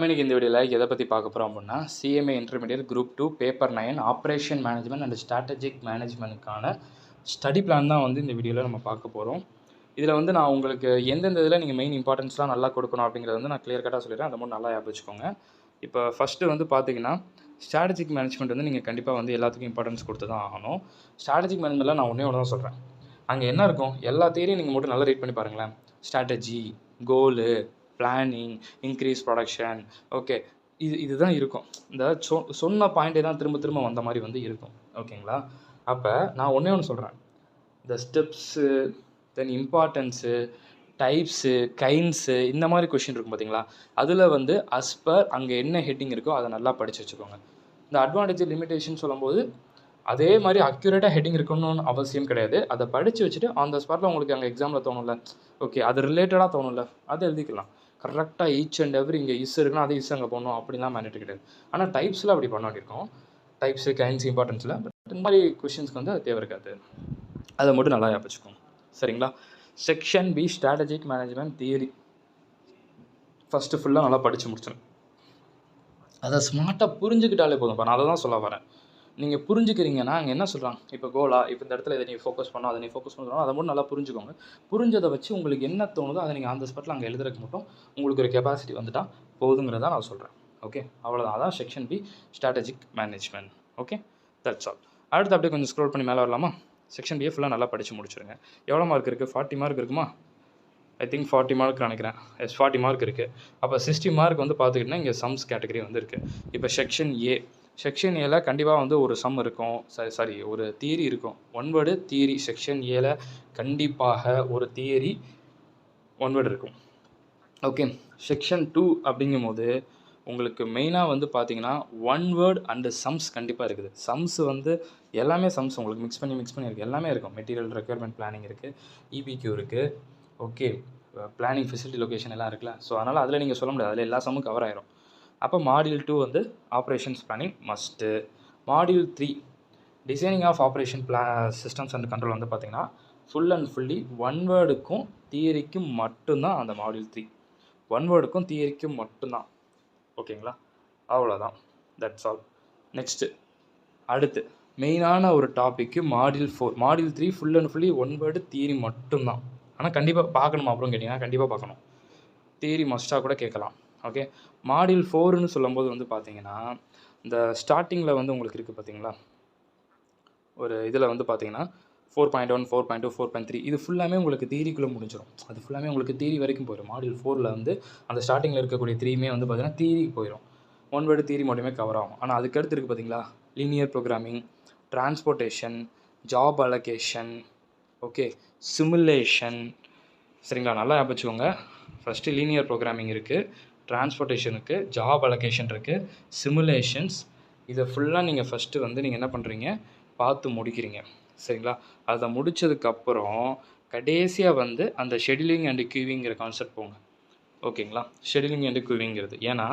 இன்னைக்கு இந்த வீடியோவில் எதை பற்றி பார்க்க போகிறோம் அப்படின்னா CMA intermediate group 2 paper 9 operation management and strategic மேனேஜ்மெண்ட்டுக்கான ஸ்டடி பிளான் தான் வந்து இந்த வீடியோவில் நம்ம பார்க்க போகிறோம். இதில் வந்து நான் உங்களுக்கு எந்தெந்த இதில் நீங்கள் மெயின் இம்பார்ட்டன்ஸ்லாம் நல்லா கொடுக்கணும் அப்படிங்கிறத வந்து நான் கிளியர் கட்டாக சொல்லிடுறேன். அதை மட்டும் நல்லா ஞாபகம் வச்சுக்கோங்க. இப்போ ஃபஸ்ட்டு வந்து பார்த்தீங்கன்னா ஸ்ட்ராட்டஜிக் மேனேஜ்மெண்ட் வந்து நீங்கள் கண்டிப்பாக வந்து எல்லாத்துக்கும் இம்பார்ட்டன்ஸ் கொடுத்து தான் ஆகணும். ஸ்ட்ராட்டஜிக் மேனேஜ்மெண்ட்டில் நான் ஒன்றே தான் சொல்கிறேன். அங்கே என்ன இருக்கும் எல்லா தியரியும் நீங்கள் மட்டும் நல்லா ரீட் பண்ணி பாருங்களேன். ஸ்ட்ராட்டஜி, கோலு, பிளானிங், இன்க்ரீஸ் ப்ரொடக்ஷன், ஓகே, இதுதான் இருக்கும். இந்த சொன்ன பாயிண்ட்டே தான் திரும்ப திரும்ப வந்த மாதிரி வந்து இருக்கும். ஓகேங்களா? அப்போ நான் ஒன்று சொல்கிறேன். இந்த ஸ்டெப்ஸு, தென் இம்பார்ட்டன்ஸு, டைப்ஸு, கைண்ட்ஸு, இந்த மாதிரி கொஷின் இருக்கும் பார்த்தீங்களா? அதில் வந்து அஸ்பர் அங்கே என்ன ஹெட்டிங் இருக்கோ அதை நல்லா படித்து வச்சுக்கோங்க. இந்த அட்வான்டேஜ் லிமிடேஷன் சொல்லும்போது அதே மாதிரி அக்யூரேட்டாக ஹெட்டிங் இருக்கணும்னு அவசியம் கிடையாது. அதை படித்து வச்சுட்டு அந்த ஸ்பாட்டில் உங்களுக்கு அங்கே எக்ஸாமில் தோணும்ல, ஓகே அது ரிலேட்டடாக தோணும்ல, அதை எழுதிக்கலாம். கரெக்டாக ஈச் அண்ட் எவ்ரி இங்கே இஸ் இருக்குன்னா அதே இஸ் அங்கே போடணும் அப்படிலாம் மேனேட்டரி கிடையாது. ஆனால் டைப்ஸில் அப்படி பண்ண வேண்டியிருக்கோம். டைப்ஸு, கைண்ட்ஸ், இம்பார்ட்டன்ஸில். பட் இந்த மாதிரி கொஷின்ஸ்க்கு வந்து அது தேவை இருக்காது. அதை மட்டும் நல்லா ஞாபகம். சரிங்களா? Section B strategic management theory first ஃபுல்லாக நல்லா படித்து முடிச்சிடும். அதை ஸ்மார்ட்டாக புரிஞ்சுக்கிட்டாலே போதும். நான் அதை தான் சொல்ல வரேன். நீங்கள் புரிஞ்சுக்கிறீங்கன்னா அங்கே என்ன சொல்கிறாங்க, இப்போ கோலா, இப்போ இந்த இடத்துல இதை நீ ஃபோக்கஸ் பண்ணோம், அதை நீ ஃபோக்கஸ் பண்ணுறோம், அதை மட்டும் நல்லா புரிஞ்சுக்கோங்க. புரிஞ்சதை வச்சு உங்களுக்கு என்ன தோணுதோ அதை நீங்கள் அந்த ஸ்பாட்டில் அங்கே எழுதுறதுக்கு மட்டும் உங்களுக்கு ஒரு கெப்பாசிட்டி வந்துட்டால் போதுங்கிறத நான் சொல்கிறேன். ஓகே, அவ்வளோதான். அதான் section B strategic management. Okay, that's all. அடுத்து அப்படியே கொஞ்சம் ஸ்க்ரோல் பண்ணி மேலே வரலாமா? செக்ஷன் பியை ஃபுல்லாக நல்லா படித்து முடிச்சுருங்க. எவ்வளோ மார்க் இருக்குது? 40 மார்க் இருக்குமா? ஐ திங்க் 40 மார்க் நினைக்கிறேன். 40 மார்க் இருக்குது. அப்போ 60 மார்க் வந்து பார்த்துக்கிட்டிங்கன்னா இங்கே சம்ஸ் கேட்டகரி வந்து இருக்குது. இப்போ செக்ஷன் ஏல கண்டிப்பாக வந்து ஒரு சம் இருக்கும், சாரி ஒரு தியரி இருக்கும். One word theory. செக்ஷன் ஏல கண்டிப்பாக ஒரு தியரி ஒன் வேர்டு இருக்கும். ஓகே, செக்ஷன் 2 அப்படிங்கும் போது உங்களுக்கு மெயினாக வந்து பார்த்தீங்கன்னா ஒன் வேர்டு அண்டு சம்ஸ் கண்டிப்பாக இருக்குது. சம்ஸ் வந்து எல்லாமே சம்ஸ் உங்களுக்கு மிக்ஸ் பண்ணி இருக்குது, எல்லாமே இருக்கும். மெட்டீரியல் ரெக்யர்மெண்ட் பிளானிங் இருக்குது, இபிக்யூ இருக்குது, ஓகே, பிளானிங் ஃபெசிலிட்டி லொக்கேஷன் எல்லாம் இருக்குல்ல. ஸோ அதனால் அதில் நீங்கள் சொல்ல முடியாது, அதில் எல்லா சம்மும் கவர் ஆயிரும். அப்போ மாடியூல் 2 வந்து operations planning must. Module 3 designing of operation systems and control வந்து பார்த்திங்கன்னா ஃபுல் அண்ட் ஃபுல்லி ஒன் வேர்டுக்கும் தியரிக்கும் மட்டும்தான். அந்த மாடியூல் 3 ஒன் வேர்டுக்கும் தியரிக்கும் மட்டும்தான். ஓகேங்களா? அவ்வளோதான், தட்ஸ் ஆல். நெக்ஸ்ட்டு அடுத்து மெயினான ஒரு topic module 4. Module 3 full and fully one word theory மட்டும்தான். ஆனால் கண்டிப்பாக பார்க்கணுமா அப்புறம் கேட்டிங்கன்னா கண்டிப்பாக பார்க்கணும். தியரி மஸ்ட்டாக கூட கேட்கலாம். ஓகே, மாடியூல் 4ன்னு சொல்லும்போது வந்து பார்த்தீங்கன்னா இந்த ஸ்டார்டிங்கில் வந்து உங்களுக்கு இருக்குது பார்த்தீங்களா, ஒரு இதில் வந்து பார்த்தீங்கன்னா 4.1, 4.2, 4.3 இது ஃபுல்லாமே உங்களுக்கு தியரிக்குள்ளே முடிஞ்சிடும். அது ஃபுல்லாமே உங்களுக்கு தியரி வரைக்கும் போயிடும். மாடியூல் 4ல் வந்து அந்த ஸ்டார்டிங்கில் இருக்கக்கூடிய 3மே வந்து பார்த்தீங்கன்னா தியரிக்கு போயிடும். ஒன் வேர்டு தியரி மட்டுமே கவர் ஆகும். ஆனால் அதுக்கடுத்து இருக்குது பார்த்தீங்களா, linear programming, transportation, job allocation, okay, simulation. சரிங்களா? நல்லா ஞாபகம். ஃபஸ்ட்டு லீனியர் ப்ரோக்ராமிங் இருக்குது, டிரான்ஸ்போர்ட்டேஷன் இருக்குது, ஜாப் அலோகேஷன் இருக்குது, சிமுலேஷன்ஸ். இதை ஃபுல்லாக நீங்கள் ஃபஸ்ட்டு வந்து நீங்கள் என்ன பண்ணுறீங்க, பார்த்து முடிக்கிறீங்க. சரிங்களா? அதை முடித்ததுக்கப்புறம் கடைசியாக வந்து அந்த ஷெடியூலிங் அண்டு கியூவிங்கிற கான்செப்ட் போங்க. ஓகேங்களா? ஷெடியூலிங் அண்டு கியூவிங்கிறது ஏன்னா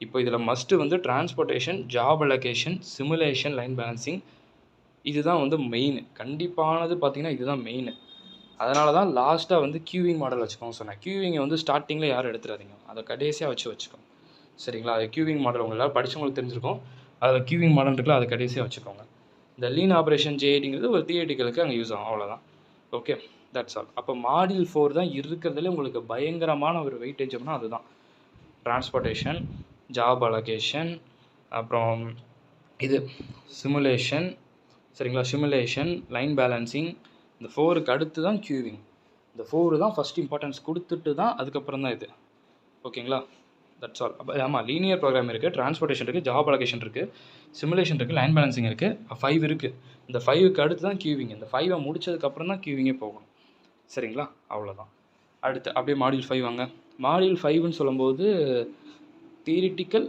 இப்போ இதில் மஸ்ட்டு வந்து transportation, job allocation, simulation, line balancing, இதுதான் வந்து மெயின். கண்டிப்பானது பார்த்திங்கன்னா இதுதான் மெயின். அதனால தான் லாஸ்ட்டாக வந்து கியூவிங் மாடல் வச்சுக்கோங்க சொன்னேன். கியூவிங்கை வந்து ஸ்டார்டிங்கில் யாரும் எடுத்துடாதீங்க, அதை கடைசியாக வச்சுக்கோங்க. சரிங்களா? அது கியூவிங் மாடல் உங்களால் படித்தவங்களுக்கு தெரிஞ்சிருக்கும். அதில் கியூவிங் மாடல் இருக்குல்ல, அதை கடைசியாக வச்சுக்கோங்க. இந்த லீன் ஆப்ரேஷன் ஜேஐடிங்கிறது ஒரு தியரிட்டிக்கலுக்கு அங்கே யூஸ் ஆகும், அவ்வளோதான். Okay, that's all. அப்போ மாடியூல் 4 தான் இருக்கிறதுல உங்களுக்கு பயங்கரமான ஒரு வெயிட்டேஜ் அப்படின்னா அதுதான். டிரான்ஸ்போர்ட்டேஷன், ஜாப் அலோகேஷன், அப்புறம் இது சிமுலேஷன். சரிங்களா? சிமுலேஷன், லைன் பேலன்சிங், இந்த 4க்கு அடுத்து தான் கியூவிங். இந்த 4 தான் ஃபஸ்ட் இம்பார்ட்டன்ஸ் கொடுத்துட்டு தான் அதுக்கப்புறம் தான் இது. ஓகேங்களா? That's all. அப்போ ஆமாம், லீனியர் ப்ரோக்ராம் இருக்குது, டிரான்ஸ்போர்ட்டேஷன் இருக்குது, ஜாப் அலோகேஷன் இருக்குது, சிமுலேஷன் இருக்குது, லைன் பேலன்சிங் இருக்குது, 5 இருக்குது. இந்த 5க்கு அடுத்து தான் கியூவிங். இந்த 5 முடிச்சதுக்கப்புறம் தான் கியூவிங்கே போகணும். சரிங்களா? அவ்வளோதான். அடுத்து அப்படியே மாடியூல் 5 வாங்க. மாடியூல் 5ன்னு சொல்லும்போது தியரிட்டிக்கல்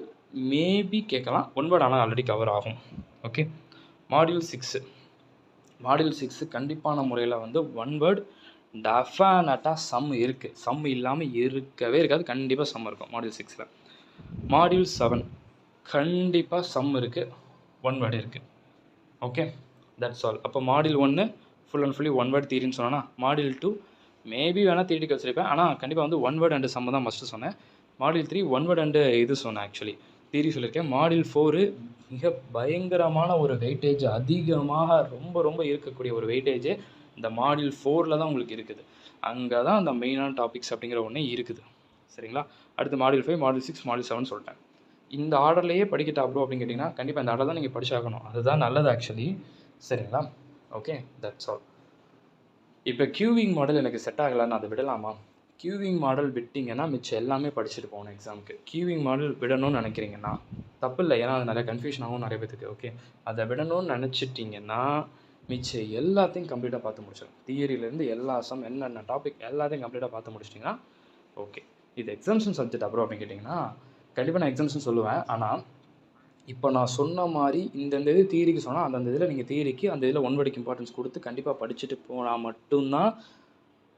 மேபி கேட்கலாம், ஒன் வேர்டு ஆனால் ஆல்ரெடி கவர் ஆகும். ஓகே, மாடியூல் 6 கண்டிப்பான முறையில் வந்து ஒன் வேர்டு டெஃபினட்டாக சம் இருக்குது. சம் இல்லாமல் இருக்கவே இருக்காது, கண்டிப்பாக சம் இருக்கும் மாடியூல் 6ல். மாடியூல் 7 கண்டிப்பாக சம் இருக்குது, ஒன் வேர்டு இருக்குது. Okay, that's all. அப்போ module 1 full and fully one word தியரின்னு சொன்னேன்னா, மாடியூல் 2 மேபி வேணால் தியரிட்டிக்கல் சொல்லிப்பேன், ஆனால் கண்டிப்பாக வந்து ஒன் வேர்டு அண்டு சம் தான் மஸ்ட்டு சொன்னேன். மாடியூல் 3 ஒன் வேர்ட் அண்டு இது சொன்னேன் ஆக்சுவலி தியரி சொல்லியிருக்கேன். மாடியூல் 4 மிக பயங்கரமான ஒரு வெயிட்டேஜ் அதிகமாக ரொம்ப ரொம்ப இருக்கக்கூடிய ஒரு வெயிட்டேஜ் இந்த மாடியூல் 4ல் தான் உங்களுக்கு இருக்குது. அங்கே தான் அந்த மெயினான டாபிக்ஸ் அப்படிங்கிற ஒன்று இருக்குது. சரிங்களா? அடுத்து மாடியூல் 5, மாடியூல் 6, மாடியூல் 7 சொல்லிட்டேன். இந்த ஆர்டர்லேயே படிக்கட்டா ப்ரோ அப்படின்னு கேட்டிங்கன்னா கண்டிப்பாக இந்த ஆர்டர் தான் நீங்கள் படிச்சாகணும். அதுதான் நல்லது ஆக்சுவலி. சரிங்களா? Okay, that's all. இப்போ கியூவிங் மாடல் எனக்கு செட் ஆகலைன்னு அதை விடலாமா? கியூவிங் மாடல் விட்டிங்கன்னா மிச்சம் எல்லாமே படிச்சுட்டு போகணும் எக்ஸாமுக்கு. கியூவிங் மாடல் விடணும்னு நினைக்கிறீங்கன்னா தப்பு இல்லை, ஏன்னா அது நிறைய கன்ஃபியூஷன் ஆகும் நிறைய பேத்துக்கு. ஓகே, அதை விடணும்னு நினச்சிட்டிங்கன்னா மிச்சம் எல்லாத்தையும் கம்ப்ளீட்டாக பார்த்து முடிச்சிடும். தியரியிலேருந்து எல்லா என்னென்ன டாபிக் எல்லாத்தையும் கம்ப்ளீட்டாக பார்த்து முடிச்சிட்டிங்கன்னா ஓகே. இது எக்ஸாம்ஷன் சப்ஜெக்ட் அப்புறம் அப்படின்னு கேட்டிங்கன்னா கண்டிப்பாக நான் எக்ஸாம்ஷன் சொல்லுவேன். ஆனால் இப்போ நான் சொன்ன மாதிரி இந்தந்த இது தியரிக்கு சொன்னால் அந்தந்த இதில் நீங்கள் தியரிக்கு அந்த இதில் ஒன் வேர்டுக்கு இம்பார்ட்டன்ஸ் கொடுத்து கண்டிப்பாக படிச்சுட்டு போனால் மட்டும்தான்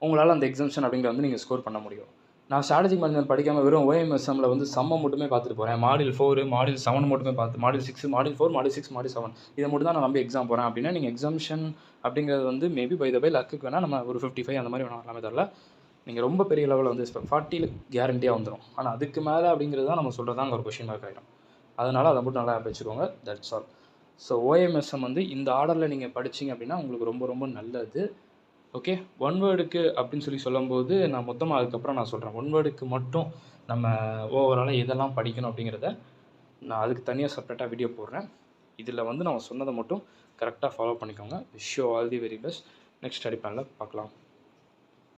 உங்களால் அந்த எக்ஸாம்ஷன் அப்படிங்கிறத நீங்கள் ஸ்கோர் பண்ண முடியும். நான் ஸ்ட்ராட்டஜிக் மேனேஜ்மெண்ட் படிக்காமல் வெறும் OMSMல சம்ம மட்டுமே பார்த்துட்டு போகிறேன். மாடியூல் 4, மாடியூல் 7 மட்டுமே பார்த்து, மாடியூல் 6, மாடியூல் 4, மாடியூல் 6, மாடியூல் 7 இதை மட்டும் தான் நான் நம்பி எக்ஸாம் போகிறேன் அப்படின்னா நீங்கள் எக்ஸாம்ஷன் அப்படிங்கிறது மேபி பை த பை லக்குக்கு வேணால் நம்ம ஒரு 55 அந்த மாதிரி வேணால் வரலாமே தரல. நீங்கள் ரொம்ப பெரிய லெவலில் 40 கேரண்டியாக வந்துடும். ஆனால் அதுக்கு மேலே அப்படிங்கிறது தான் நம்ம சொல்கிறது தான் அங்கே ஒரு கொஷின் மார்க் ஆகிடும். அதனால் அதை மட்டும் நல்லா வச்சுக்கோங்க. That's all. ஸோ OMSM இந்த ஆர்டரில் நீங்கள் படிச்சிங்க அப்படின்னா உங்களுக்கு ரொம்ப ரொம்ப நல்லது. ஓகே, ஒன் வேர்டுக்கு அப்படின்னு சொல்லும்போது நான் மொத்தமாக அதுக்கப்புறம் நான் சொல்கிறேன். ஒன் வேர்டுக்கு மட்டும் நம்ம ஓவராலாக எதெல்லாம் படிக்கணும் அப்படிங்கிறத நான் அதுக்கு தனியாக செப்பரேட்டாக வீடியோ போடுறேன். இதில் நான் சொன்னதை மட்டும் கரெக்டாக ஃபாலோ பண்ணிக்கோங்க. Wish you all the very best. Next study பிளானில் பார்க்கலாம்.